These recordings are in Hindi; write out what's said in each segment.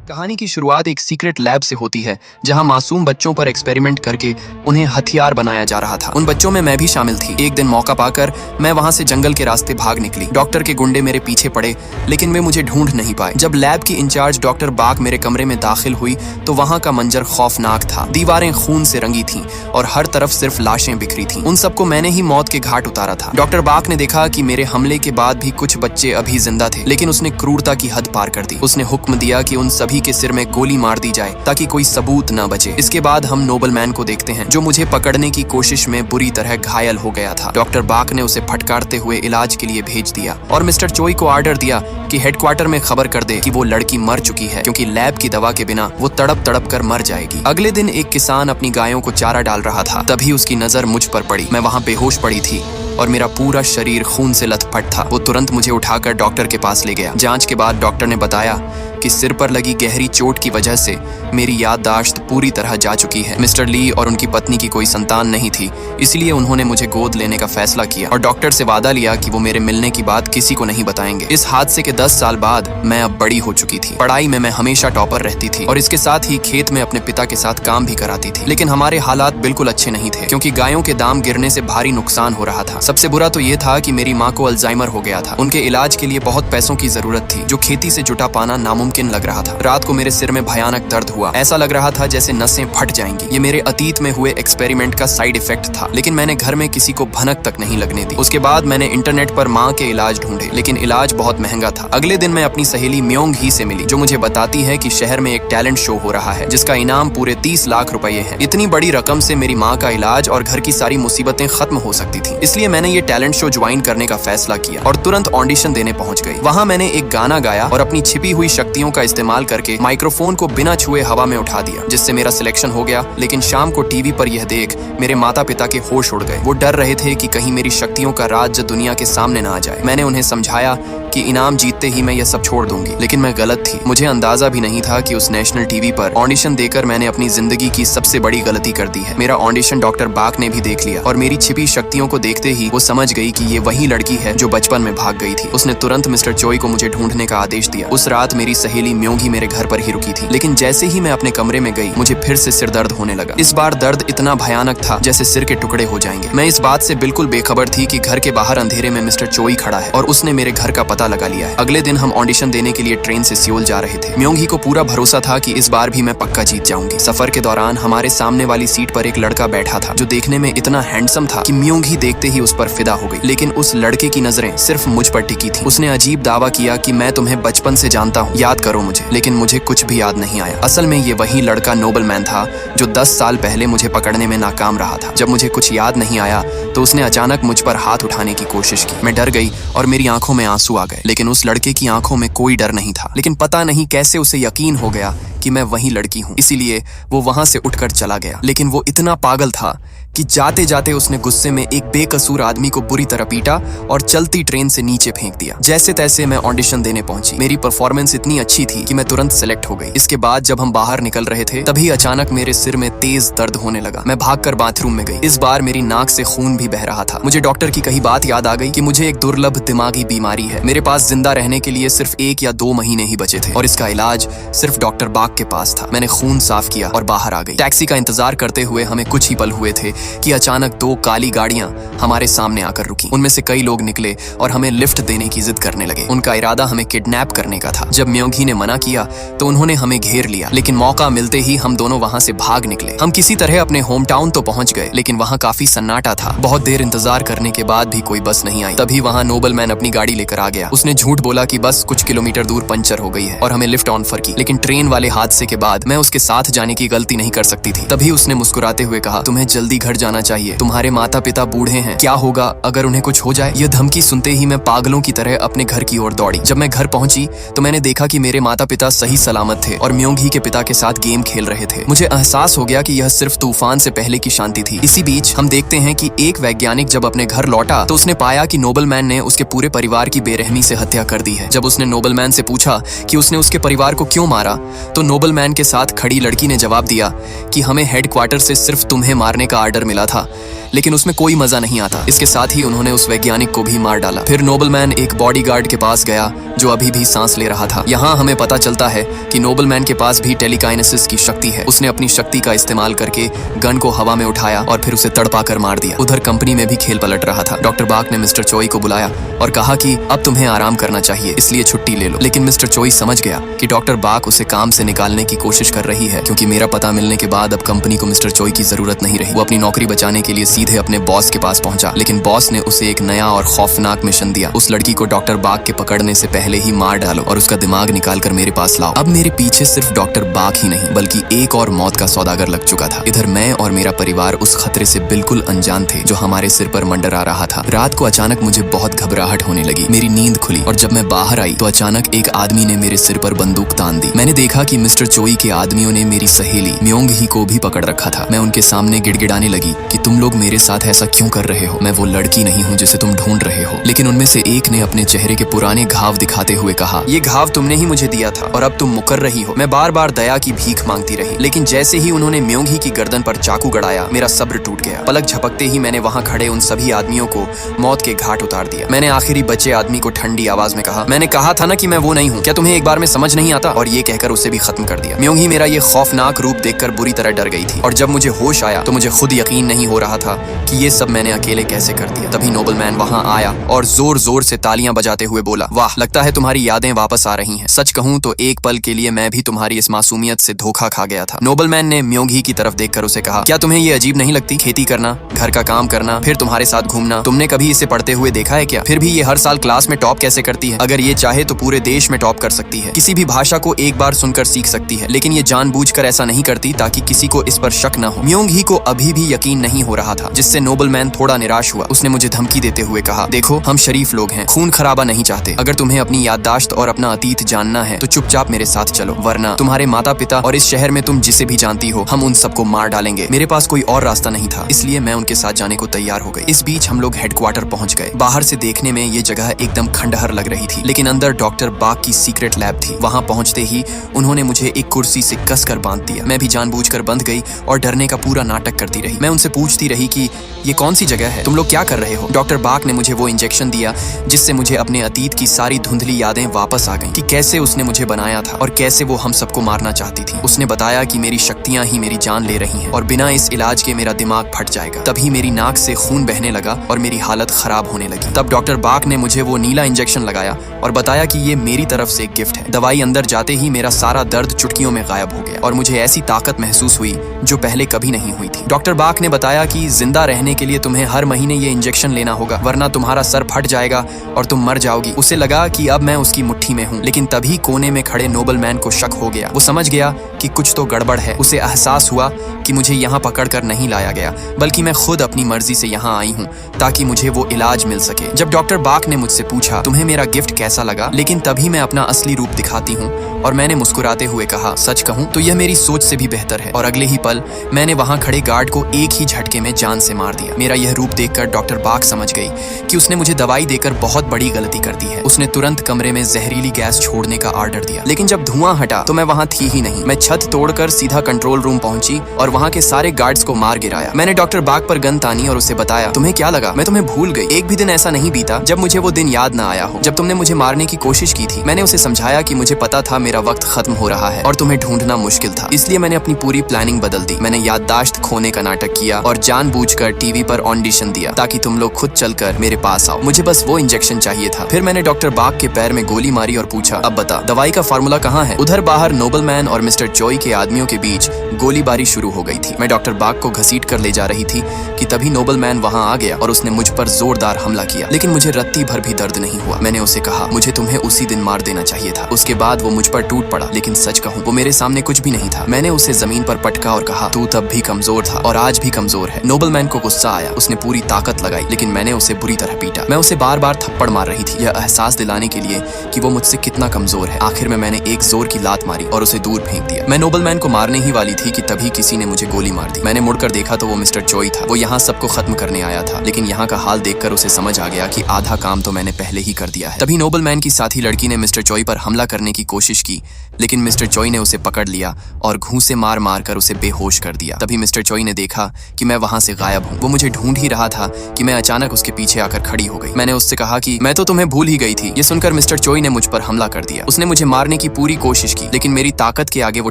कहानी की शुरुआत एक सीक्रेट लैब से होती है जहां मासूम बच्चों पर एक्सपेरिमेंट करके उन्हें हथियार बनाया जा रहा था। उन बच्चों में मैं भी शामिल थी। एक दिन मौका पाकर मैं वहां से जंगल के रास्ते भाग निकली। डॉक्टर के गुंडे मेरे पीछे पड़े लेकिन वे मुझे ढूंढ नहीं पाए। जब लैब की इंचार्ज डॉक्टर बाक मेरे कमरे में दाखिल हुई तो वहां का मंजर खौफनाक था। दीवारें खून से रंगी थीं और हर तरफ सिर्फ लाशें बिखरी थीं। उन सबको मैंने ही मौत के घाट उतारा था। डॉक्टर बाक ने देखा कि मेरे हमले के बाद भी कुछ बच्चे अभी जिंदा थे, लेकिन उसने क्रूरता की हद पार कर दी। उसने हुक्म दिया कि उन सभी के सिर में गोली मार दी जाए ताकि कोई सबूत न बचे। इसके बाद हम नोबल मैन को देखते हैं जो मुझे पकड़ने की कोशिश में बुरी तरह घायल हो गया था। डॉक्टर बाक ने उसे फटकारते हुए इलाज के लिए भेज दिया और मिस्टर चोई को ऑर्डर दिया कि हेडक्वार्टर में खबर कर दे कि वो लड़की मर चुकी है, क्योंकि लैब की दवा के बिना वो तड़प तड़प कर मर जाएगी। अगले दिन एक किसान अपनी गायों को चारा डाल रहा था, तभी उसकी नजर मुझ पर पड़ी। मैं वहां बेहोश पड़ी थी और मेरा पूरा शरीर खून से लथपथ था। वो तुरंत मुझे उठाकर डॉक्टर के पास ले गया। जांच के बाद डॉक्टर ने बताया कि सिर पर लगी गहरी चोट की वजह से मेरी याददाश्त पूरी तरह जा चुकी है। मिस्टर ली और उनकी पत्नी की कोई संतान नहीं थी, इसलिए उन्होंने मुझे गोद लेने का फैसला किया और डॉक्टर से वादा लिया कि वो मेरे मिलने की बात किसी को नहीं बताएंगे। इस हादसे के 10 साल बाद मैं अब बड़ी हो चुकी थी। पढ़ाई में मैं हमेशा टॉपर रहती थी और इसके साथ ही खेत में अपने पिता के साथ काम भी कराती थी। लेकिन हमारे हालात बिल्कुल अच्छे नहीं थे, क्योंकि गायों के दाम गिरने से भारी नुकसान हो रहा था। सबसे बुरा तो ये था कि मेरी माँ को अल्जाइमर हो गया था। उनके इलाज के लिए बहुत पैसों की जरूरत थी, जो खेती से जुटा पाना नामुमकिन लग रहा था। रात को मेरे सिर में भयानक दर्द हुआ। ऐसा लग रहा था जैसे नसें फट जाएंगी। ये मेरे अतीत में हुए एक्सपेरिमेंट का साइड इफेक्ट था, लेकिन मैंने घर में किसी को भनक तक नहीं लगने दी। उसके बाद मैंने इंटरनेट पर माँ के इलाज ढूंढे, लेकिन इलाज बहुत महंगा था। अगले दिन मैं अपनी सहेली म्योंग ही से मिली, जो मुझे बताती है कि शहर में एक टैलेंट शो हो रहा है जिसका इनाम पूरे 30 लाख रुपए है। इतनी बड़ी रकम से मेरी माँ का इलाज और घर की सारी मुसीबतें खत्म हो सकती थी। इसलिए मैंने ये टैलेंट शो ज्वाइन करने का फैसला किया और तुरंत ऑडिशन देने पहुंच गई। वहां मैंने एक गाना गाया और अपनी छिपी हुई शक्तियों का इस्तेमाल करके माइक्रोफोन को बिना छुए हवा में उठा दिया, जिससे मेरा सिलेक्शन हो गया। लेकिन शाम को टीवी पर यह देख मेरे माता पिता के होश उड़ गए। वो डर रहे थे कि कहीं मेरी शक्तियों का राज दुनिया के सामने ना आ जाए। मैंने उन्हें समझाया कि इनाम जीतते ही मैं यह सब छोड़ दूंगी, लेकिन मैं गलत थी। मुझे अंदाजा भी नहीं था कि उस नेशनल टीवी पर ऑडिशन देकर मैंने अपनी जिंदगी की सबसे बड़ी गलती कर दी है। मेरा ऑडिशन डॉक्टर बाक ने भी देख लिया और मेरी छिपी शक्तियों को देखते ही वो समझ गई कि ये वही लड़की है जो बचपन में भाग गई थी। उसने तुरंत मिस्टर चोई को मुझे ढूंढने का आदेश दिया। उस रात मेरी सहेली म्योंगी मेरे घर पर ही रुकी थी, लेकिन जैसे ही मैं अपने कमरे में गई मुझे फिर से सिर दर्द होने लगा। इस बार दर्द इतना भयानक था जैसे सिर के टुकड़े हो जाएंगे। मैं इस बात से बिल्कुल बेखबर थी कि घर के बाहर अंधेरे में मिस्टर चोई खड़ा है और उसने मेरे घर का पता लगा लिया है। अगले दिन हम ऑडिशन देने के लिए ट्रेन से सियोल जा रहे थे। म्योंगी को पूरा भरोसा था कि इस बार भी मैं पक्का जीत जाऊंगी। सफर के दौरान हमारे सामने वाली सीट पर एक लड़का बैठा था जो देखने में इतना हैंडसम था कि म्योंगी देखते ही उस पर फिदा हो गई। लेकिन उस लड़के की नजरें सिर्फ मुझ पर टिकी थी। उसने अजीब दावा किया कि मैं तुम्हें बचपन से जानता हूँ, याद करो मुझे। लेकिन मुझे कुछ भी याद नहीं आया। असल में ये वही लड़का नोबल मैन था जो 10 साल पहले मुझे पकड़ने में नाकाम रहा था। जब मुझे कुछ याद नहीं आया तो उसने अचानक मुझ पर हाथ उठाने की कोशिश की। मैं डर गई और मेरी आंखों में आंसू आ गए, लेकिन उस लड़के की आंखों में कोई डर नहीं था। लेकिन पता नहीं कैसे उसे यकीन हो गया कि मैं वही लड़की हूँ, इसीलिए वो वहां से उठकर चला गया। लेकिन वो इतना पागल था कि जाते जाते उसने गुस्से में एक बेकसूर आदमी को बुरी तरह पीटा और चलती ट्रेन से नीचे फेंक दिया। जैसे तैसे मैं ऑडिशन देने पहुंची। मेरी परफॉर्मेंस इतनी अच्छी थी कि मैं तुरंत सिलेक्ट हो गई। इसके बाद जब हम बाहर निकल रहे थे तभी अचानक मेरे सिर में तेज दर्द होने लगा। मैं भागकर बाथरूम में गई। इस बार मेरी नाक से खून भी बह रहा था। मुझे डॉक्टर की कही बात याद आ गई कि मुझे एक दुर्लभ दिमागी बीमारी है। मेरे पास जिंदा रहने के लिए सिर्फ 1 या 2 महीने ही बचे थे और इसका इलाज सिर्फ डॉक्टर बाक के पास था। मैंने खून साफ किया और बाहर आ गई। टैक्सी का इंतजार करते हुए हमें कुछ ही पल हुए थे कि अचानक 2 काली गाड़ियां हमारे सामने आकर रुकी। उनमें से कई लोग निकले और हमें लिफ्ट देने की जिद करने लगे। उनका इरादा हमें किडनैप करने का था। जब म्योंगी ने मना किया तो उन्होंने हमें घेर लिया, लेकिन मौका मिलते ही हम दोनों वहां से भाग निकले। हम किसी तरह अपने होम टाउन तो पहुंच गए, लेकिन वहां काफी सन्नाटा था। बहुत देर इंतजार करने के बाद भी कोई बस नहीं आई। तभी वहां नोबल मैन अपनी गाड़ी लेकर आ गया। उसने झूठ बोला कि बस कुछ किलोमीटर दूर पंचर हो गई है और हमें लिफ्ट ऑफर की। लेकिन ट्रेन वाले हादसे के बाद मैं उसके साथ जाने की गलती नहीं कर सकती थी। तभी उसने मुस्कुराते हुए कहा, तुम्हें जल्दी घर जाना चाहिए, तुम्हारे माता पिता बूढ़े हैं, क्या होगा अगर उन्हें कुछ हो जाए। यह धमकी सुनते ही मैं पागलों की तरह अपने घर की ओर दौड़ी। जब मैं घर पहुंची तो मैंने देखा कि मेरे माता पिता सही सलामत थे और म्योंगी के पिता के साथ गेम खेल रहे थे। मुझे एहसास हो गया कि यह सिर्फ तूफान से पहले की शांति थी। इसी बीच हम देखते हैं कि एक वैज्ञानिक जब अपने घर लौटा तो उसने पाया कि नोबल मैन ने उसके पूरे परिवार की बेरहमी से हत्या कर दी है। जब उसने नोबल मैन से पूछा कि उसने उसके परिवार को क्यों मारा तो नोबलमैन के साथ खड़ी लड़की ने जवाब दिया कि हमें हेडक्वार्टर से सिर्फ तुम्हें मारने का आर्डर मिला था, लेकिन उसमें कोई मजा नहीं आता। इसके साथ ही उन्होंने उस वैज्ञानिक को भी मार डाला। फिर नोबलमैन एक बॉडीगार्ड के पास गया जो अभी भी सांस ले रहा था। यहाँ हमें पता चलता है कि नोबलमैन के पास भी टेलीकाइनेसिस की शक्ति है। उसने अपनी शक्ति का इस्तेमाल करके गन को हवा में उठाया और फिर उसे तड़पा कर मार दिया। उधर कंपनी में भी खेल पलट रहा था। डॉक्टर बाक ने मिस्टर चोई को बुलाया और कहा कि अब तुम्हें आराम करना चाहिए, इसलिए छुट्टी ले लो। लेकिन मिस्टर चोई समझ गया कि डॉक्टर बाक उसे काम से निकालने की कोशिश कर रही है, क्योंकि मेरा पता मिलने के बाद अब कंपनी को मिस्टर चोई की जरूरत नहीं रही। वो अपनी नौकरी बचाने के लिए सीधे अपने बॉस के पास पहुंचा, लेकिन बॉस ने उसे एक नया और खौफनाक मिशन दिया। उस लड़की को डॉक्टर बाक के पकड़ने से पहले ही मार डालो और उसका दिमाग निकाल कर मेरे पास लाओ। अब मेरे पीछे सिर्फ डॉक्टर बाक ही नहीं बल्कि एक और मौत का सौदागर लग चुका था। इधर मैं और मेरा परिवार उस खतरे से बिल्कुल अनजान थे जो हमारे सिर पर मंडरा रहा था। रात को अचानक मुझे बहुत घबराहट होने लगी। मेरी नींद खुली और जब मैं बाहर आई तो अचानक एक आदमी ने मेरे सिर पर बंदूक तान दी। मैंने देखा कि मिस्टर चोई के आदमियों ने मेरी सहेली म्योंग ही को भी पकड़ रखा था। मैं उनके सामने गिड़गिड़ाने लगी कि तुम लोग मेरे साथ ऐसा क्यों कर रहे हो? मैं वो लड़की नहीं हूँ जिसे तुम ढूंढ रहे हो। लेकिन उनमें से एक ने अपने चेहरे के पुराने घाव दिखाते हुए कहा, ये घाव तुमने ही मुझे दिया था और अब तुम मुकर रही हो। मैं बार बार दया की भीख मांगती रही, लेकिन जैसे ही उन्होंने म्योंग ही की गर्दन पर चाकू गड़ाया मेरा सब्र टूट गया। पलक झपकते ही मैंने वहाँ खड़े उन सभी आदमियों को मौत के घाट उतार दिया। मैंने आखिरी बचे आदमी को ठंडी आवाज में कहा, मैंने कहा था ना कि मैं वो नहीं हूँ, क्या तुम्हें एक बार में समझ नहीं आता? और ये कहकर उसे भी खत्म कर दिया। म्योंग ही मेरा ये खौफनाक रूप देखकर बुरी तरह डर गई थी और जब मुझे होश आया तो मुझे खुद यकीन नहीं हो रहा था कि ये सब मैंने अकेले कैसे कर दिया। तभी नोबलमैन वहाँ आया और जोर जोर से तालियां बजाते हुए बोला, वाह, लगता है तुम्हारी यादें वापस आ रही हैं। सच कहूँ तो एक पल के लिए मैं भी तुम्हारी इस मासूमियत से धोखा खा गया था। नोबलमैन ने म्योंग ही की तरफ देखकर उसे कहा, क्या तुम्हें ये अजीब नहीं लगती? खेती करना, घर का काम करना, फिर तुम्हारे साथ घूमना, तुमने कभी इसे पढ़ते हुए देखा है क्या? फिर भी ये हर साल क्लास में टॉप कैसे करती है? अगर ये चाहे तो पूरे देश में टॉप कर सकती है। किसी भी भाषा को एक बार सुनकर सीख सकती है, लेकिन ये जानबूझकर ऐसा नहीं करती ताकि किसी को इस पर शक न हो। म्योंग ही को अभी भी यकीन नहीं हो रहा था, जिससे नोबलमैन थोड़ा निराश हुआ। उसने मुझे धमकी देते हुए कहा, देखो, हम शरीफ लोग हैं, खून खराबा नहीं चाहते। अगर तुम्हें अपनी याददाश्त और अपना अतीत जानना है तो चुपचाप मेरे साथ चलो, वरना तुम्हारे माता पिता और इस शहर में तुम जिसे भी जानती हो, हम उन सबको मार डालेंगे। मेरे पास कोई और रास्ता नहीं था, इसलिए मैं उनके साथ जाने को तैयार हो गई। इस बीच हम लोग हेडक्वार्टर पहुंच गए। बाहर से देखने में ये जगह एकदम खंडहर लग रही थी, लेकिन अंदर डॉक्टर बाक की सीक्रेट लैब थी। वहां पहुंचते ही उन्होंने मुझे एक कुर्सी से कसकर बांध दिया। मैं भी जानबूझकर बंध गई और डरने का पूरा नाटक करती रही। मैं उनसे पूछती रही कि ये कौन सी जगह है, तुम लोग क्या कर रहे हो? डॉक्टर बाक ने मुझे वो इंजेक्शन दिया जिससे मुझे अपने अतीत की सारी धुंधली यादें वापस आ गईं कि कैसे उसने मुझे बनाया था और कैसे वो हम सबको मारना चाहती थी। उसने बताया कि मेरी शक्तियां ही मेरी जान ले रही हैं और बिना इस इलाज के मेरा दिमाग फट जाएगा। तभी मेरी नाक से खून बहने लगा और मेरी हालत खराब होने लगी। तब डॉक्टर बाक ने मुझे वो नीला इंजेक्शन लगाया और बताया कि ये मेरी तरफ से एक गिफ्ट है। दवाई अंदर जाते ही मेरा सारा दर्द चुटकियों में गायब हो गया और मुझे ऐसी ताकत महसूस हुई जो पहले कभी नहीं हुई थी। डॉक्टर बाक ने बताया कि जिंदा रहने के लिए तुम्हें हर महीने ये इंजेक्शन लेना होगा, वरना तुम्हारा सर फट जाएगा और तुम मर जाओगी। उसे लगा कि अब मैं उसकी मुट्ठी में हूँ, लेकिन तभी कोने में खड़े नोबलमैन को शक हो गया। वो समझ गया कि कुछ तो गड़बड़ है। उसे एहसास हुआ कि मुझे यहाँ पकड़कर नहीं लाया गया, बल्कि मैं खुद अपनी मर्जी से यहाँ आई हूँ ताकि मुझे वो इलाज मिल सके। जब डॉक्टर बाक ने मुझसे पूछा, तुम्हें मेरा गिफ्ट कैसा लगा, लेकिन तभी मैं अपना असली रूप दिखाती हूँ और मैंने मुस्कुराते हुए कहा, सच कहूँ तो यह मेरी सोच से भी बेहतर है। और अगले ही पल मैंने वहाँ खड़े गार्ड को एक ही झटके में जान से मार दिया। मेरा यह रूप देखकर डॉक्टर बाक समझ गई कि उसने मुझे दवाई देकर बहुत बड़ी गलती कर दी है। उसने तुरंत कमरे में जहरीली गैस छोड़ने का ऑर्डर दिया, लेकिन जब धुआं हटा तो मैं वहाँ थी ही नहीं। मैं छत तोड़कर सीधा कंट्रोल रूम पहुंची और वहाँ के सारे गार्ड्स को मार गिराया। मैंने डॉक्टर बाक पर गन तानी और उसे बताया, तुम्हें क्या लगा, मैं तुम्हें भूल गई। एक भी दिन ऐसा नहीं बीता जब मुझे वो दिन याद न आया हो जब तुमने मुझे मारने की कोशिश की थी। मैंने उसे समझाया कि मुझे पता था मेरा वक्त खत्म हो रहा है और तुम्हें ढूंढना मुश्किल था, इसलिए मैंने अपनी पूरी प्लानिंग बदल दी। मैंने याददाश्त खोने का नाटक किया और जानबूझकर टीवी पर ऑडिशन दिया ताकि तुम लोग खुद चलकर मेरे पास आओ। मुझे बस वो इंजेक्शन चाहिए था। फिर मैंने डॉक्टर बाक के पैर में गोली मारी और पूछा, अब बता, दवाई का फार्मूला कहाँ है? उधर बाहर नोबलमैन और मिस्टर चोई के आदमियों के बीच गोलीबारी शुरू हो गई थी। मैं डॉक्टर बाक को घसीट कर ले जा रही थी कि तभी नोबलमैन वहां आ गया और उसने मुझ पर जोरदार हमला किया, लेकिन मुझे रत्ती भर भी दर्द नहीं हुआ। मैंने उसे कहा, मुझे तुम्हें उसी दिन मार देना चाहिए था। उसके बाद वो मुझ पर टूट पड़ा, लेकिन सच कहूँ वो मेरे सामने कुछ भी नहीं था। मैंने उसे जमीन पर पटका और कहा, तू तब भी कमजोर था और आज भी कमजोर है। नोबलमैन को गुस्सा आया, उसने पूरी ताकत लगाई, लेकिन मैंने उसे बुरी तरह पीटा। मैं उसे बार बार थप्पड़ मार रही थी, यह एहसास दिलाने के लिए कि वो मुझसे कितना कमजोर है। आखिर में मैंने एक जोर की लात मारी और उसे दूर फेंक दिया। मैं नोबलमैन को मारने ही वाली थी कि तभी किसी ने मुझे गोली मार दी। मैंने मुड़कर देखा तो वो मिस्टर चोई था। वो यहाँ सबको खत्म करने आया था, लेकिन यहाँ का हाल देखकर उसे समझ आ गया कि आधा काम तो मैंने पहले ही कर दिया है। तभी नोबलमैन की साथी लड़की ने मिस्टर चोई पर हमला करने की कोशिश की, लेकिन मिस्टर चोई ने उसे पकड़ लिया और घूंसे मार मार कर उसे बेहोश कर दिया। तभी मिस्टर चोई ने देखा कि मैं वहां से गायब हूँ। वो मुझे ढूंढ ही रहा था कि मैं अचानक उसके पीछे आकर खड़ी हो गई। मैंने उससे कहा कि मैं तो तुम्हें भूल ही गई थी। ये सुनकर मिस्टर चोई ने मुझ पर हमला कर दिया। उसने मुझे मारने की पूरी कोशिश की, लेकिन मेरी ताकत के आगे वो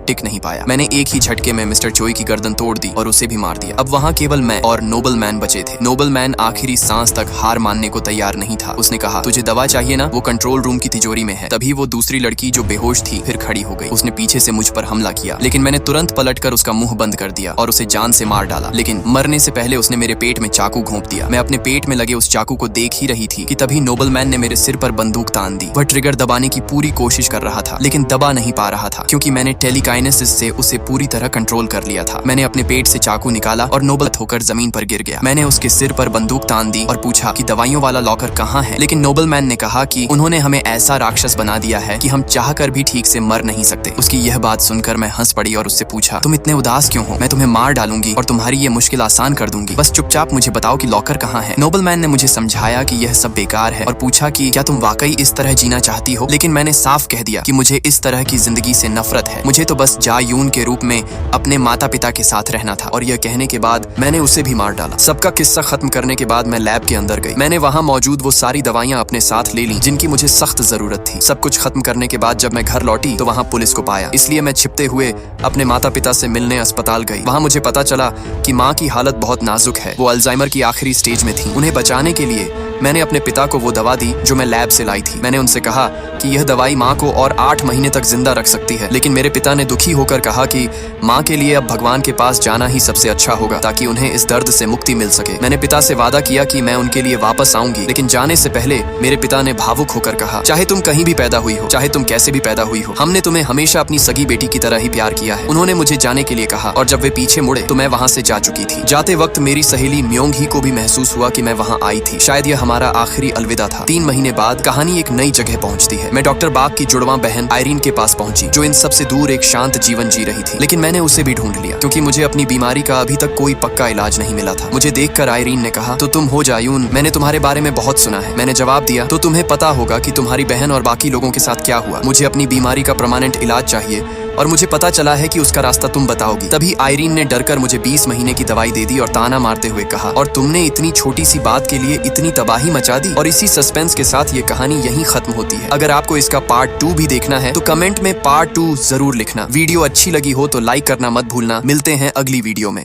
टिक नहीं पाया। मैंने एक ही झटके में मिस्टर चोई की गर्दन तोड़ दी और उसे भी मार दिया। अब वहाँ केवल मैं और नोबल मैन बचे थे। नोबल मैन आखिरी सांस तक हार मानने को तैयार नहीं था। उसने कहा, तुझे दवा चाहिए ना? वो कंट्रोल रूम की तिजोरी में है। तभी वो दूसरी लड़की जो बेहोश थी फिर खड़ी हो गई। उसने पीछे से मुझ पर हमला किया, लेकिन मैंने तुरंत पलटकर उसका मुंह बंद कर दिया और उसे जान से मार डाला। लेकिन मरने से पहले उसने मेरे पेट में चाकू घोंप दिया। मैं अपने पेट में लगे उस चाकू को देख ही रही थी कि तभी नोबल मैन ने मेरे सिर पर बंदूक तान दी। वह ट्रिगर दबाने की पूरी कोशिश कर रहा था, लेकिन दबा नहीं पा रहा था, क्योंकि मैंने टेलीकाइनेसिस से उसे पूरी तरह कंट्रोल कर लिया था। मैंने अपने पेट से चाकू निकाला और नोबल होकर जमीन पर गिर गया। मैंने उसके सिर पर बंदूक तान दी और पूछा कि दवाइयों वाला लॉकर कहाँ है? लेकिन नोबल मैन ने कहा कि उन्होंने हमें ऐसा राक्षस बना दिया है कि हम चाहकर भी ठीक से मर नहीं सकते। उसकी यह बात सुनकर मैं हंस पड़ी और उससे पूछा, तुम इतने उदास क्यों हो? मैं तुम्हें मार डालूंगी और तुम्हारी ये मुश्किल आसान कर दूंगी। बस चुपचाप मुझे बताओ कि लॉकर कहाँ है। नोबल मैन ने मुझे समझाया कि यह सब बेकार है और पूछा कि क्या तुम वाकई इस तरह जीना चाहती हो? लेकिन मैंने साफ कह दिया कि मुझे इस तरह की जिंदगी से नफरत है। मुझे तो बस जायून के रूप में अपने माता पिता के साथ रहना था। और यह कहने के बाद मैंने उसे भी मार डाला। सबका किस्सा खत्म करने के बाद मैं लैब के अंदर गई। मैंने वहाँ मौजूद वो सारी दवाइयाँ अपने साथ ले ली जिनकी मुझे सख्त जरूरत थी। सब कुछ खत्म करने के बाद जब मैं घर लौटी तो वहाँ पुलिस को पाया, इसलिए मैं छिपते हुए अपने माता पिता से मिलने अस्पताल गई। वहाँ मुझे पता चला कि माँ की हालत बहुत नाजुक है। वो अल्जाइमर की आखिरी स्टेज में थी। उन्हें बचाने के लिए मैंने अपने पिता को वो दवा दी जो मैं लैब से लाई थी। मैंने उनसे कहा कि यह दवाई माँ को और 8 महीने तक जिंदा रख सकती है। लेकिन मेरे पिता ने दुखी होकर कहा कि माँ के लिए अब भगवान के पास जाना ही सबसे अच्छा होगा ताकि उन्हें इस दर्द से मुक्ति मिल सके। मैंने पिता से वादा किया कि मैं उनके लिए वापस आऊंगी, लेकिन जाने से पहले मेरे पिता ने भावुक होकर कहा, चाहे तुम कहीं भी पैदा हुई हो, चाहे तुम कैसे भी पैदा हुई हो, हमने तुम्हें हमेशा अपनी सगी बेटी की तरह ही प्यार किया है। उन्होंने मुझे जाने के लिए कहा और जब वे पीछे मुड़े तो मैं वहाँ से जा चुकी थी। जाते वक्त मेरी सहेली म्योंग ही को भी महसूस हुआ कि मैं वहाँ आई थी। शायद यह हमारा आखिरी अलविदा था। 3 महीने बाद कहानी एक नई जगह पहुंचती है। मैं डॉक्टर बाग की जुड़वा बहन आयरीन के पास पहुंची, जो इन सब से दूर एक शांत जीवन जी रही थी। लेकिन मैंने उसे भी ढूंढ लिया, क्योंकि मुझे अपनी बीमारी का अभी तक कोई पक्का इलाज नहीं मिला था। मुझे देखकर आयरीन ने कहा, तो तुम हो जायून, मैंने तुम्हारे बारे में बहुत सुना है। मैंने जवाब दिया, तो तुम्हें पता होगा कि तुम्हारी बहन और बाकी लोगों के साथ क्या हुआ। मुझे अपनी बीमारी का परमानेंट इलाज चाहिए और मुझे पता चला है कि उसका रास्ता तुम बताओगी। तभी आयरीन ने डरकर मुझे 20 महीने की दवाई दे दी और ताना मारते हुए कहा, और तुमने इतनी छोटी सी बात के लिए इतनी तबाही मचा दी। और इसी सस्पेंस के साथ ये कहानी यहीं खत्म होती है। अगर आपको इसका पार्ट 2 भी देखना है तो कमेंट में पार्ट 2 जरूर लिखना। वीडियो अच्छी लगी हो तो लाइक करना मत भूलना। मिलते हैं अगली वीडियो में।